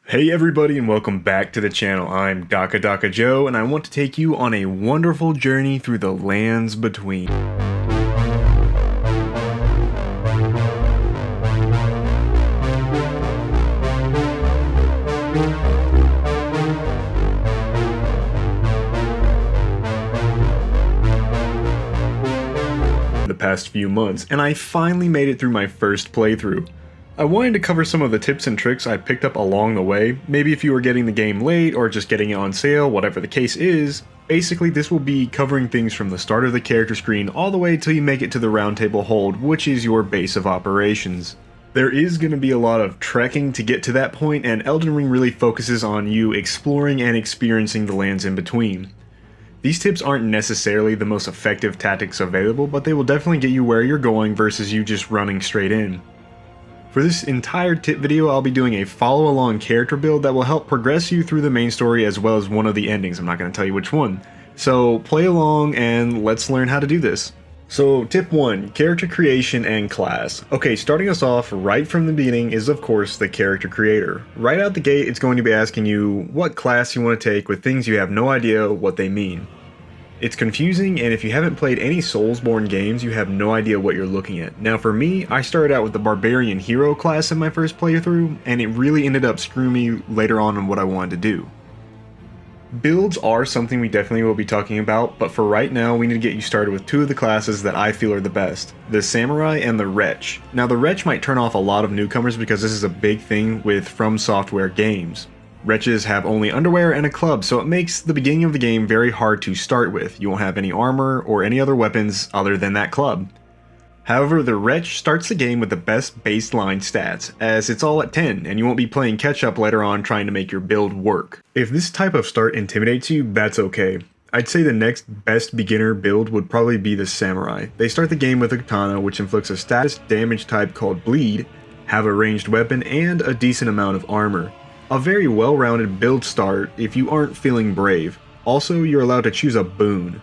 Hey everybody and welcome back to the channel. I'm Daka Joe and I want to take you on a wonderful journey through the lands between. The past few months, and I finally made it through my first playthrough. I wanted to cover some of the tips and tricks I picked up along the way, maybe if you were getting the game late or just getting it on sale, whatever the case is. Basically, this will be covering things from the start of the character screen all the way till you make it to the Round Table Hold, which is your base of operations. There is going to be a lot of trekking to get to that point, and Elden Ring really focuses on you exploring and experiencing the lands in between. These tips aren't necessarily the most effective tactics available, but they will definitely get you where you're going versus you just running straight in. For this entire tip video, I'll be doing a follow-along character build that will help progress you through the main story as well as one of the endings. I'm not going to tell you which one. So play along and let's learn how to do this. So tip 1, character creation and class. Okay, starting us off right from the beginning is of course the character creator. Right out the gate, it's going to be asking you what class you want to take with things you have no idea what they mean. It's confusing, and if you haven't played any Soulsborne games, you have no idea what you're looking at. Now for me, I started out with the Barbarian Hero class in my first playthrough, and it really ended up screwing me later on what I wanted to do. Builds are something we definitely will be talking about, but for right now we need to get you started with two of the classes that I feel are the best, the Samurai and the Wretch. Now the Wretch might turn off a lot of newcomers because this is a big thing with From Software games. Wretches have only underwear and a club, so it makes the beginning of the game very hard to start with. You won't have any armor or any other weapons other than that club. However, the Wretch starts the game with the best baseline stats, as it's all at 10, and you won't be playing catch up later on trying to make your build work. If this type of start intimidates you, that's okay. I'd say the next best beginner build would probably be the Samurai. They start the game with a katana, which inflicts a status damage type called Bleed, have a ranged weapon, and a decent amount of armor. A very well-rounded build start if you aren't feeling brave. Also, you're allowed to choose a boon.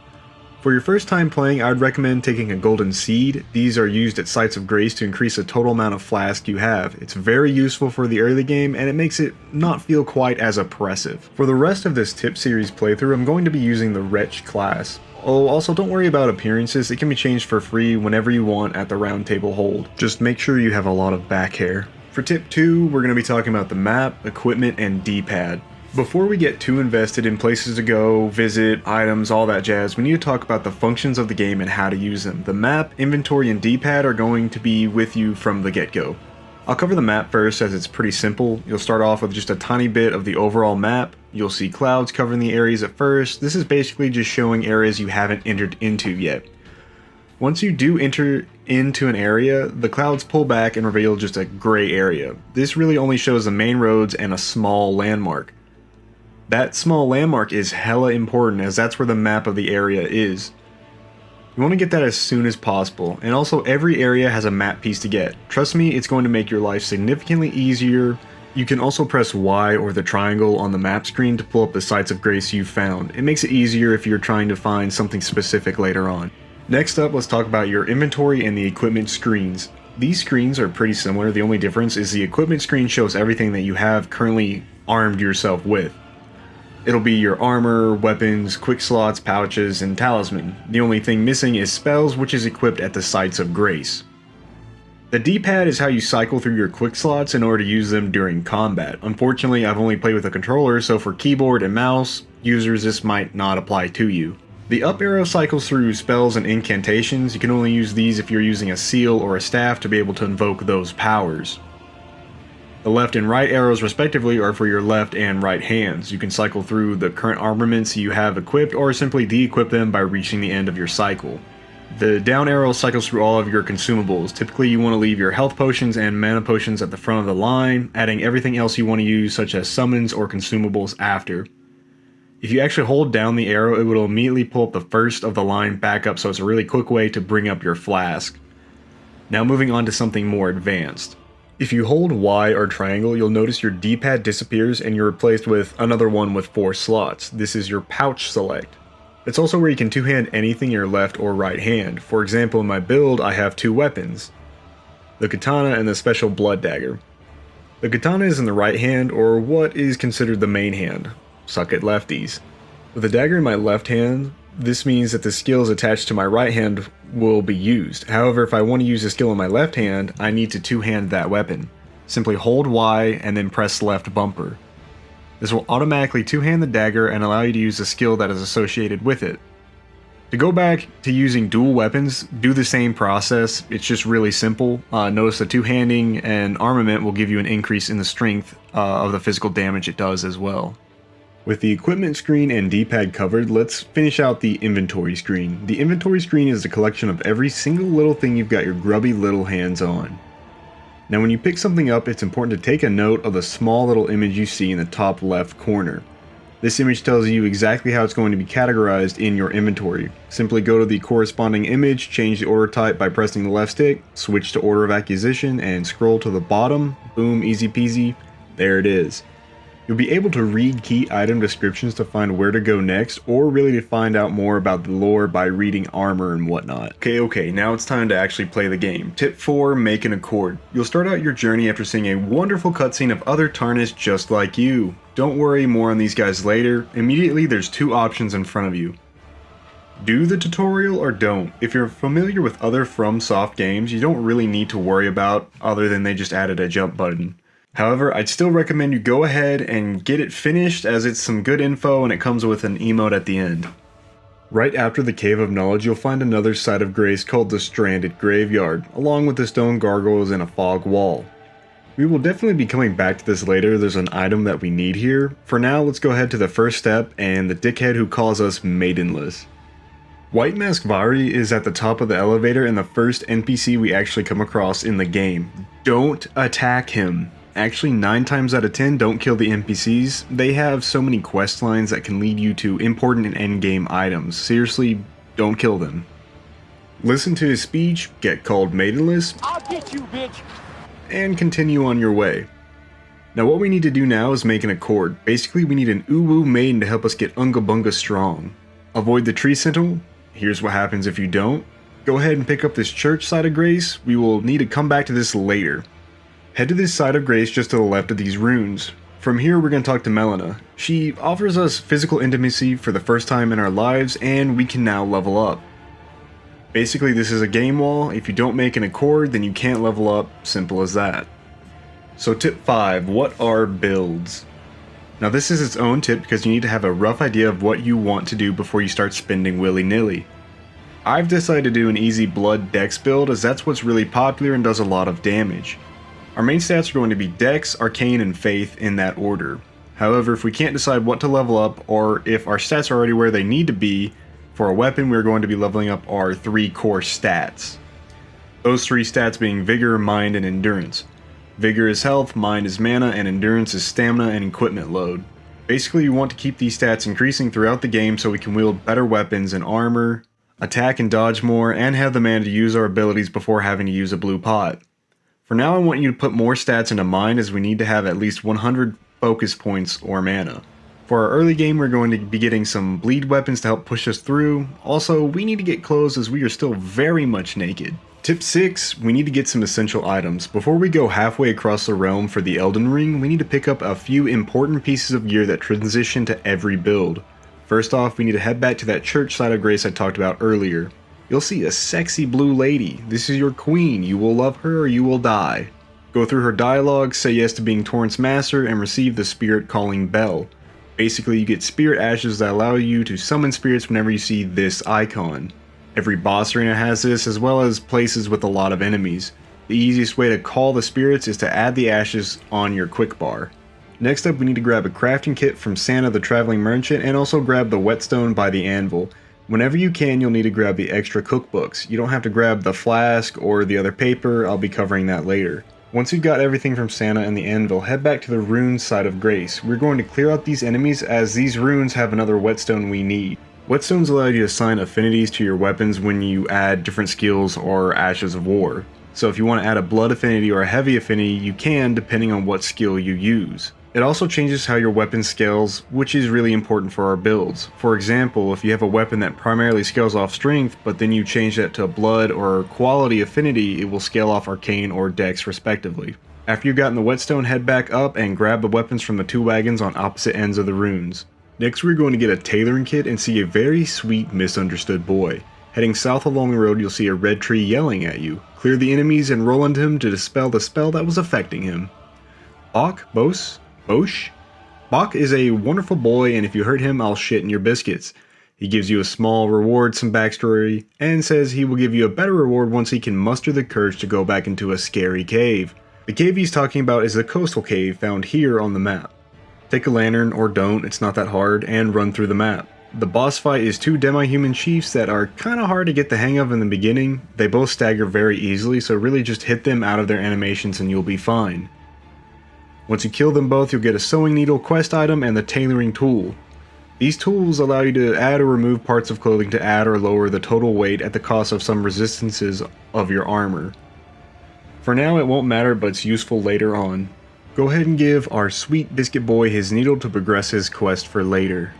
For your first time playing, I would recommend taking a golden seed. These are used at sites of grace to increase the total amount of flask you have. It's very useful for the early game, and it makes it not feel quite as oppressive. For the rest of this tip series playthrough, I'm going to be using the Wretch class. Oh, also don't worry about appearances, it can be changed for free whenever you want at the Round Table Hold. Just make sure you have a lot of back hair. For tip 2, we're going to be talking about the map, equipment, and Dpad. Before we get too invested in places to go, visit, items, all that jazz, we need to talk about the functions of the game and how to use them. The map, inventory, and Dpad are going to be with you from the get-go. I'll cover the map first as it's pretty simple. You'll start off with just a tiny bit of the overall map. You'll see clouds covering the areas at first. This is basically just showing areas you haven't entered into yet. Once you do enter into an area, the clouds pull back and reveal just a gray area. This really only shows the main roads and a small landmark. That small landmark is hella important as that's where the map of the area is. You want to get that as soon as possible, and also every area has a map piece to get. Trust me, it's going to make your life significantly easier. You can also press Y or the triangle on the map screen to pull up the sites of grace you've found. It makes it easier if you're trying to find something specific later on. Next up, let's talk about your inventory and the equipment screens. These screens are pretty similar, the only difference is the equipment screen shows everything that you have currently armed yourself with. It'll be your armor, weapons, quick slots, pouches, and talisman. The only thing missing is spells, which is equipped at the sites of grace. The D-pad is how you cycle through your quick slots in order to use them during combat. Unfortunately, I've only played with a controller, so for keyboard and mouse users this might not apply to you. The up arrow cycles through spells and incantations. You can only use these if you're using a seal or a staff to be able to invoke those powers. The left and right arrows respectively are for your left and right hands. You can cycle through the current armaments you have equipped or simply de-equip them by reaching the end of your cycle. The down arrow cycles through all of your consumables. Typically you want to leave your health potions and mana potions at the front of the line, adding everything else you want to use such as summons or consumables after. If you actually hold down the arrow, it will immediately pull up the first of the line back up, so it's a really quick way to bring up your flask. Now moving on to something more advanced. If you hold Y or triangle, you'll notice your D-pad disappears and you're replaced with another one with 4 slots. This is your pouch select. It's also where you can two-hand anything in your left or right hand. For example, in my build, I have 2 weapons, the katana and the special blood dagger. The katana is in the right hand, or what is considered the main hand. Suck it lefties. With the dagger in my left hand, this means that the skills attached to my right hand will be used. However, if I want to use a skill in my left hand, I need to two-hand that weapon. Simply hold Y and then press left bumper. This will automatically two-hand the dagger and allow you to use the skill that is associated with it. To go back to using dual weapons, do the same process. It's just really simple. Notice the two-handing and armament will give you an increase in the strength of the physical damage it does as well. With the equipment screen and D-pad covered, let's finish out the inventory screen. The inventory screen is a collection of every single little thing you've got your grubby little hands on. Now when you pick something up, it's important to take a note of the small little image you see in the top left corner. This image tells you exactly how it's going to be categorized in your inventory. Simply go to the corresponding image, change the order type by pressing the left stick, switch to order of acquisition, and scroll to the bottom. Boom, easy peasy, there it is. You'll be able to read key item descriptions to find where to go next, or really to find out more about the lore by reading armor and whatnot. Okay, now it's time to actually play the game. Tip 4, make an accord. You'll start out your journey after seeing a wonderful cutscene of other Tarnished just like you. Don't worry, more on these guys later. Immediately there's two options in front of you. Do the tutorial or don't. If you're familiar with other FromSoft games, you don't really need to worry about other than they just added a jump button. However, I'd still recommend you go ahead and get it finished, as it's some good info and it comes with an emote at the end. Right after the Cave of Knowledge, you'll find another site of grace called the Stranded Graveyard, along with the stone gargoyles and a fog wall. We will definitely be coming back to this later. There's an item that we need here. For now, let's go ahead to the first step and the dickhead who calls us maidenless. White Mask Vari is at the top of the elevator and the first NPC we actually come across in the game. Don't attack him. Actually, 9 times out of 10, don't kill the NPCs. They have so many quest lines that can lead you to important and endgame items. Seriously, don't kill them. Listen to his speech, get called maidenless, I'll get you, bitch! And continue on your way. Now what we need to do now is make an accord. Basically, we need an uwu maiden to help us get Unga Bunga strong. Avoid the tree sentinel. Here's what happens if you don't. Go ahead and pick up this church site of grace. We will need to come back to this later. Head to this side of grace just to the left of these runes. From here we're going to talk to Melina. She offers us physical intimacy for the first time in our lives, and we can now level up. Basically this is a game wall. If you don't make an accord, then you can't level up. Simple as that. So tip 5, what are builds? Now this is its own tip because you need to have a rough idea of what you want to do before you start spending willy-nilly. I've decided to do an easy blood dex build, as that's what's really popular and does a lot of damage. Our main stats are going to be Dex, Arcane, and Faith in that order. However, if we can't decide what to level up, or if our stats are already where they need to be, for a weapon we're going to be leveling up our 3 core stats. Those 3 stats being Vigor, Mind, and Endurance. Vigor is health, Mind is mana, and Endurance is stamina and equipment load. Basically, you want to keep these stats increasing throughout the game so we can wield better weapons and armor, attack and dodge more, and have the mana to use our abilities before having to use a blue pot. For now, I want you to put more stats into Mind, as we need to have at least 100 focus points or mana. For our early game, we're going to be getting some bleed weapons to help push us through. Also, we need to get clothes as we are still very much naked. Tip 6, we need to get some essential items. Before we go halfway across the realm for the Elden Ring, we need to pick up a few important pieces of gear that transition to every build. First off, we need to head back to that church side of grace I talked about earlier. You'll see a sexy blue lady. This is your queen. You will love her or you will die. Go through her dialogue, say yes to being Torrent's master, and receive the spirit calling bell. Basically, you get spirit ashes that allow you to summon spirits whenever you see this icon. Every boss arena has this, as well as places with a lot of enemies. The easiest way to call the spirits is to add the ashes on your quick bar. Next up, we need to grab a crafting kit from Santa the Traveling Merchant, and also grab the whetstone by the anvil. Whenever you can, you'll need to grab the extra cookbooks. You don't have to grab the flask or the other paper. I'll be covering that later. Once you've got everything from Santa and the anvil, head back to the runes side of grace. We're going to clear out these enemies, as these runes have another whetstone we need. Whetstones allow you to assign affinities to your weapons when you add different skills or ashes of war. So if you want to add a blood affinity or a heavy affinity, you can, depending on what skill you use. It also changes how your weapon scales, which is really important for our builds. For example, if you have a weapon that primarily scales off strength, but then you change that to blood or quality affinity, it will scale off arcane or dex respectively. After you've gotten the whetstone, head back up and grab the weapons from the 2 wagons on opposite ends of the runes. Next we're going to get a tailoring kit and see a very sweet misunderstood boy. Heading south along the road you'll see a red tree yelling at you. Clear the enemies and roll into him to dispel the spell that was affecting him. Bosch? Bach is a wonderful boy, and if you hurt him I'll shit in your biscuits. He gives you a small reward, some backstory, and says he will give you a better reward once he can muster the courage to go back into a scary cave. The cave he's talking about is the coastal cave found here on the map. Take a lantern, or don't, it's not that hard, and run through the map. The boss fight is 2 demi-human chiefs that are kinda hard to get the hang of in the beginning. They both stagger very easily, so really just hit them out of their animations and you'll be fine. Once you kill them both, you'll get a sewing needle quest item and the tailoring tool. These tools allow you to add or remove parts of clothing to add or lower the total weight at the cost of some resistances of your armor. For now it won't matter, but it's useful later on. Go ahead and give our sweet biscuit boy his needle to progress his quest for later.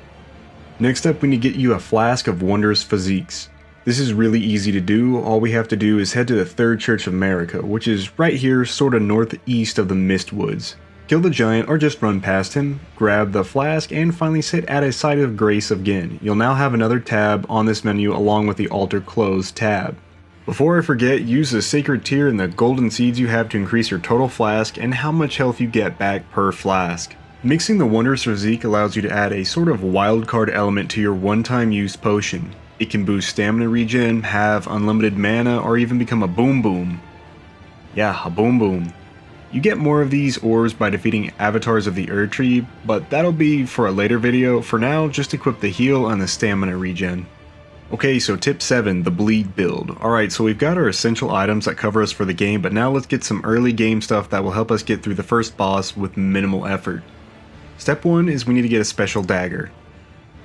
Next up we need to get you a flask of wondrous physiques. This is really easy to do. All we have to do is head to the Third Church of America, which is right here sorta northeast of the Mistwoods. Kill the giant or just run past him, grab the flask, and finally sit at a site of grace again. You'll now have another tab on this menu along with the altar closed tab. Before I forget, use the sacred tear and the golden seeds you have to increase your total flask and how much health you get back per flask. Mixing the wondrous physique allows you to add a sort of wildcard element to your one-time use potion. It can boost stamina regen, have unlimited mana, or even become a boom boom. Yeah, a boom boom. You get more of these orbs by defeating avatars of the Erd Tree, but that'll be for a later video. For now, just equip the heal and the stamina regen. Okay, so tip 7, the bleed build. Alright, so we've got our essential items that cover us for the game, but now let's get some early game stuff that will help us get through the first boss with minimal effort. Step 1 is we need to get a special dagger.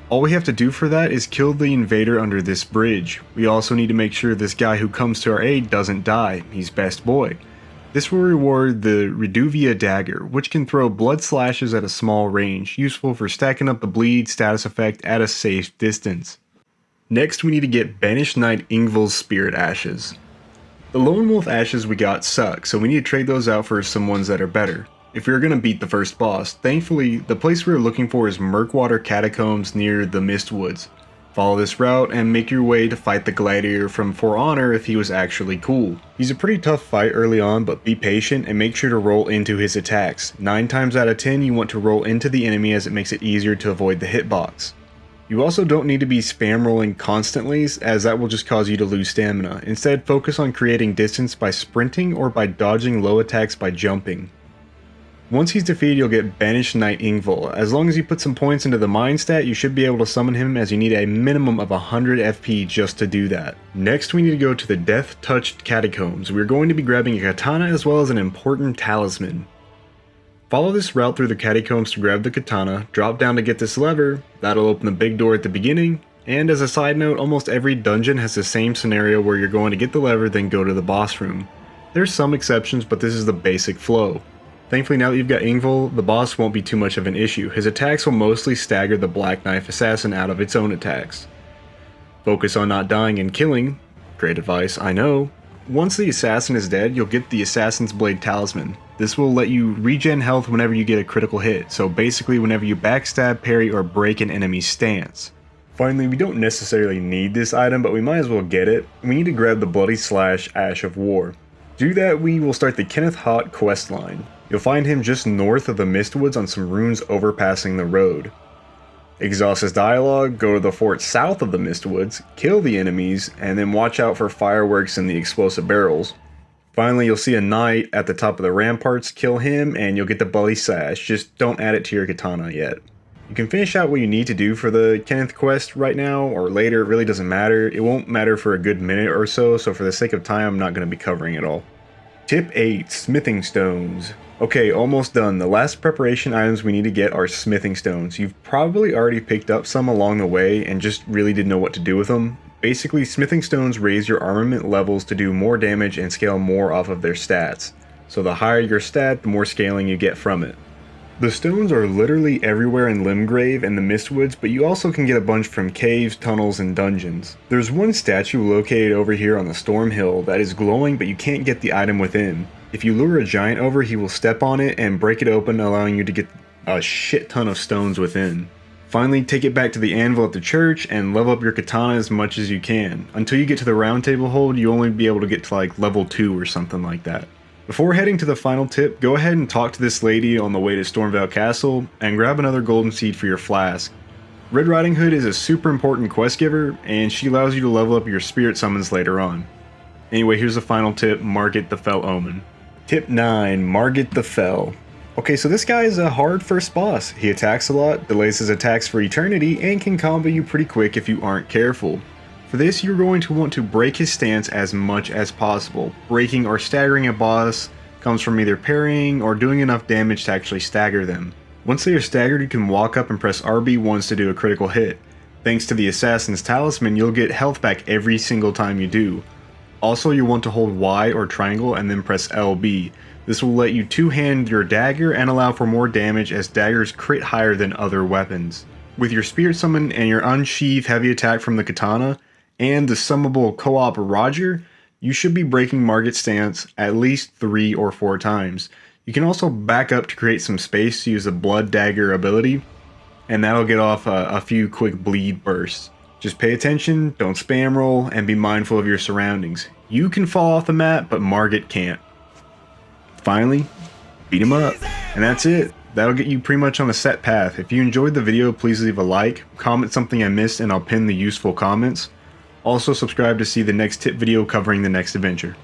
All we have to do for that is kill the invader under this bridge. We also need to make sure this guy who comes to our aid doesn't die. He's best boy. This will reward the Reduvia dagger, which can throw blood slashes at a small range, useful for stacking up the bleed status effect at a safe distance. Next we need to get Banished Knight Ingvill's Spirit Ashes. The Lone Wolf Ashes we got suck, so we need to trade those out for some ones that are better. If we are going to beat the first boss, thankfully the place we are looking for is Murkwater Catacombs near the Mistwoods. Follow this route and make your way to fight the gladiator from For Honor if he was actually cool. He's a pretty tough fight early on, but be patient and make sure to roll into his attacks. 9 times out of 10 you want to roll into the enemy as it makes it easier to avoid the hitbox. You also don't need to be spam rolling constantly, as that will just cause you to lose stamina. Instead, focus on creating distance by sprinting or by dodging low attacks by jumping. Once he's defeated, you'll get Banished Knight Ingvill. As long as you put some points into the mind stat, you should be able to summon him, as you need a minimum of 100 FP just to do that. Next, we need to go to the Death-Touched Catacombs. We're going to be grabbing a katana as well as an important talisman. Follow this route through the catacombs to grab the katana, drop down to get this lever, that'll open the big door at the beginning, and as a side note, almost every dungeon has the same scenario where you're going to get the lever then go to the boss room. There's some exceptions, but this is the basic flow. Thankfully now that you've got Ingvill, the boss won't be too much of an issue. His attacks will mostly stagger the Black Knife Assassin out of its own attacks. Focus on not dying and killing. Great advice, I know. Once the assassin is dead, you'll get the Assassin's Blade Talisman. This will let you regen health whenever you get a critical hit, so basically whenever you backstab, parry, or break an enemy's stance. Finally, we don't necessarily need this item, but we might as well get it. We need to grab the Bloody Slash Ash of War. To do that, we will start the Kenneth Haught quest line. You'll find him just north of the Mistwoods on some runes overpassing the road. Exhaust his dialogue, go to the fort south of the Mistwoods, kill the enemies, and then watch out for fireworks and the explosive barrels. Finally, you'll see a knight at the top of the ramparts, kill him, and you'll get the Bloody Slash. Just don't add it to your katana yet. You can finish out what you need to do for the Kenneth quest right now, or later, it really doesn't matter. It won't matter for a good minute or so, so for the sake of time, I'm not going to be covering it all. Tip 8, Smithing Stones. Okay, almost done. The last preparation items we need to get are smithing stones. You've probably already picked up some along the way and just really didn't know what to do with them. Basically, smithing stones raise your armament levels to do more damage and scale more off of their stats. So the higher your stat, the more scaling you get from it. The stones are literally everywhere in Limgrave and the Mistwoods, but you also can get a bunch from caves, tunnels, and dungeons. There's one statue located over here on the Storm Hill that is glowing, but you can't get the item within. If you lure a giant over, he will step on it and break it open, allowing you to get a shit ton of stones within. Finally, take it back to the anvil at the church and level up your katana as much as you can. Until you get to the round table hold, you'll only be able to get to like level 2 or something like that. Before heading to the final tip, go ahead and talk to this lady on the way to Stormvale Castle and grab another golden seed for your flask. Red Riding Hood is a super important quest giver, and she allows you to level up your spirit summons later on. Anyway, here's the final tip, Margit the Fell Omen. Tip 9, Margit the Fell. Okay, so this guy is a hard first boss. He attacks a lot, delays his attacks for eternity, and can combo you pretty quick if you aren't careful. For this, you're going to want to break his stance as much as possible. Breaking or staggering a boss comes from either parrying or doing enough damage to actually stagger them. Once they are staggered, you can walk up and press RB once to do a critical hit. Thanks to the Assassin's Talisman, you'll get health back every single time you do. Also, you want to hold Y or triangle and then press LB. This will let you two-hand your dagger and allow for more damage as daggers crit higher than other weapons. With your spirit summon and your unsheath heavy attack from the katana, and the summable co-op Roger, you should be breaking Margit's stance at least 3 or 4 times. You can also back up to create some space to use the Blood Dagger ability, and that'll get off a few quick bleed bursts. Just pay attention, don't spam roll, and be mindful of your surroundings. You can fall off the map, but Margit can't. Finally, beat him up. And that's it. That'll get you pretty much on a set path. If you enjoyed the video, please leave a like, comment something I missed, and I'll pin the useful comments. Also subscribe to see the next tip video covering the next adventure.